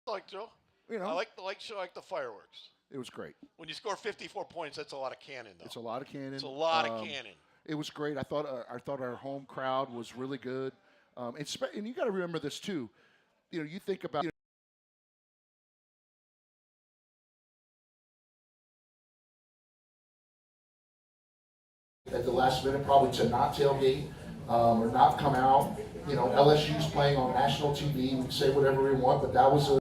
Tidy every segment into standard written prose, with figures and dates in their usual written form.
Like Joe, You I know, like the fireworks. it was great. When you score 54 points, that's a lot of cannon, though. It's a lot of It's a cannon. lot of cannon. It was great. I thought our home crowd was really good. And you got to remember this too. You think about at the last minute probably to not tailgate or not come out. LSU's playing on national TV. We can say whatever we want, but that was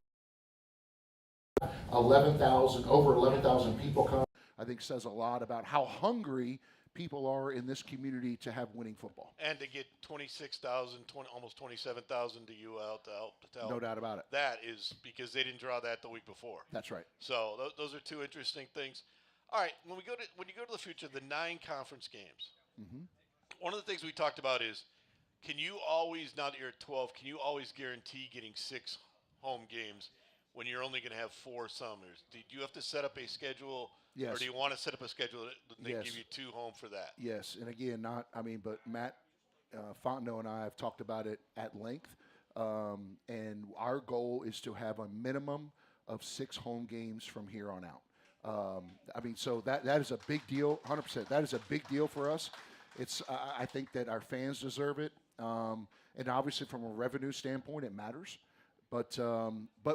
11,000, over 11,000 people come. I think says a lot about how hungry people are in this community to have winning football. And to get 26,000, almost 27,000 to you out to help. No doubt about it. That is because they didn't draw that the week before. That's right. So those are two interesting things. All right, when you go to the future, the 9 conference games. Mm-hmm. One of the things we talked about is, can you always, now that you're at 12, can you always guarantee getting 6 home games when you're only going to have 4 summers? Do you have to set up a schedule? Yes. Or do you want to set up a schedule that they Yes. give you 2 home for that? Yes, and again, but Matt Fontenot and I have talked about it at length, and our goal is to have a minimum of 6 home games from here on out. So that is a big deal, 100%. That is a big deal for us. I think that our fans deserve it, and obviously from a revenue standpoint, it matters. But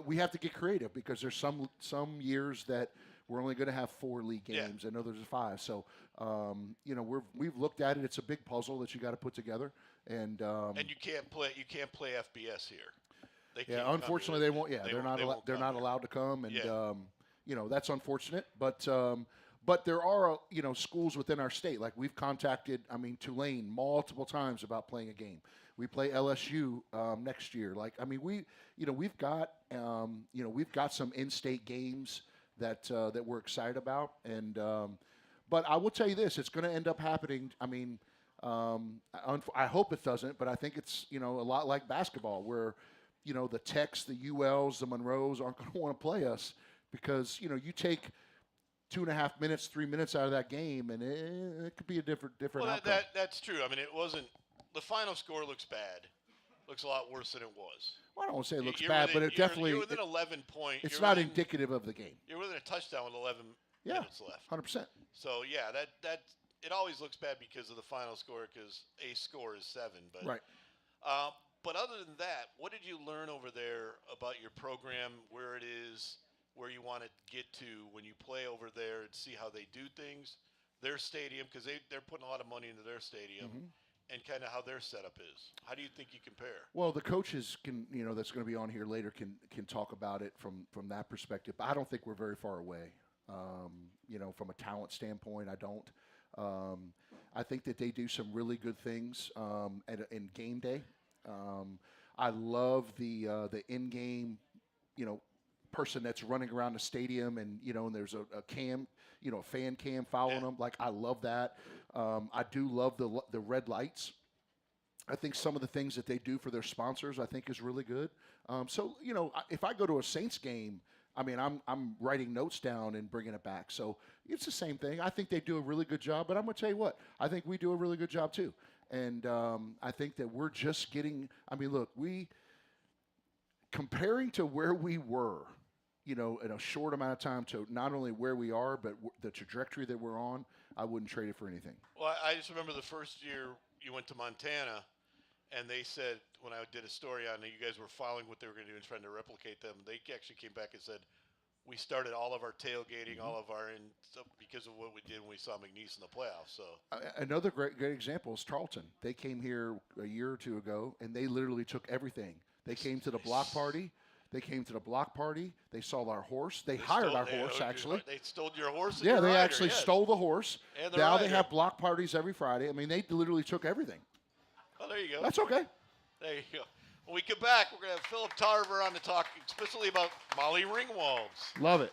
we have to get creative because there's some years that we're only going to have 4 league games, and others are 5. So we've looked at it. It's a big puzzle that you got to put together, and you can't play FBS here. Unfortunately, they won't. Yeah, they're not allowed to come, and that's unfortunate. But there are schools within our state. Like we've contacted, Tulane multiple times about playing a game. We play LSU next year. We've got some in-state games that we're excited about. And but I will tell you this: it's going to end up happening. I hope it doesn't, but I think it's a lot like basketball, where the Techs, the ULs, the Monroes aren't going to want to play us because you take 2.5 minutes, 3 minutes out of that game, and it could be a different outcome. That's true. It wasn't. The final score looks bad. Looks a lot worse than it was. Well, I don't want to say it looks bad, but it definitely. You're within 11 points. It's not indicative of the game. You're within a touchdown with 11 minutes left. 100%. So that it always looks bad because of the final score, because a score is 7. But right. But other than that, what did you learn over there about your program, where it is, where you want to get to when you play over there, and see how they do things, their stadium, because they're putting a lot of money into their stadium. Mm-hmm. And kind of how their setup is. How do you think you compare? Well, the coaches can, that's going to be on here later, can talk about it from that perspective. But I don't think we're very far away. From a talent standpoint, I don't. I think that they do some really good things in game day. I love the in-game, person that's running around the stadium, and there's a cam, a fan cam following them. Like, I love that. I do love the red lights. I think some of the things that they do for their sponsors, I think, is really good. If I go to a Saints game, I'm writing notes down and bringing it back. So it's the same thing. I think they do a really good job, but I'm going to tell you what, I think we do a really good job too. And I think that we're just getting, comparing to where we were, in a short amount of time, to not only where we are, but the trajectory that we're on, I wouldn't trade it for anything. Well, I just remember the first year you went to Montana, and they said, when I did a story on it, you guys were following what they were going to do and trying to replicate them. They actually came back and said, we started all of our tailgating, all of our stuff because of what we did when we saw McNeese in the playoffs. So another great example is Tarleton. They came here a year or 2 ago, and they literally took everything. They came to the block party. They saw our horse. They hired our horse, actually. They stole your horse? Yeah, they actually stole the horse. And now they have block parties every Friday. They literally took everything. Oh, there you go. That's okay. There you go. When we come back, we're going to have Philip Tarver on to talk explicitly about Molly Ringwalds. Love it.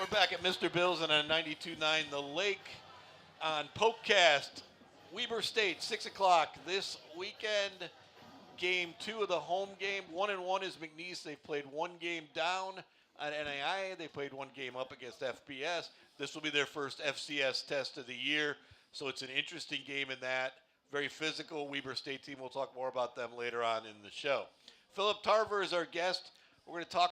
We're back at Mr. Bill's and on 92.9 The Lake on PokeCast. Weber State, 6 o'clock this weekend. Game 2 of the home game. 1-1 is McNeese. They've played one game down at NAI. They played one game up against FBS. This will be their first FCS test of the year, so it's an interesting game in that. Very physical Weber State team. We'll talk more about them later on in the show. Philip Tarver is our guest. We're going to talk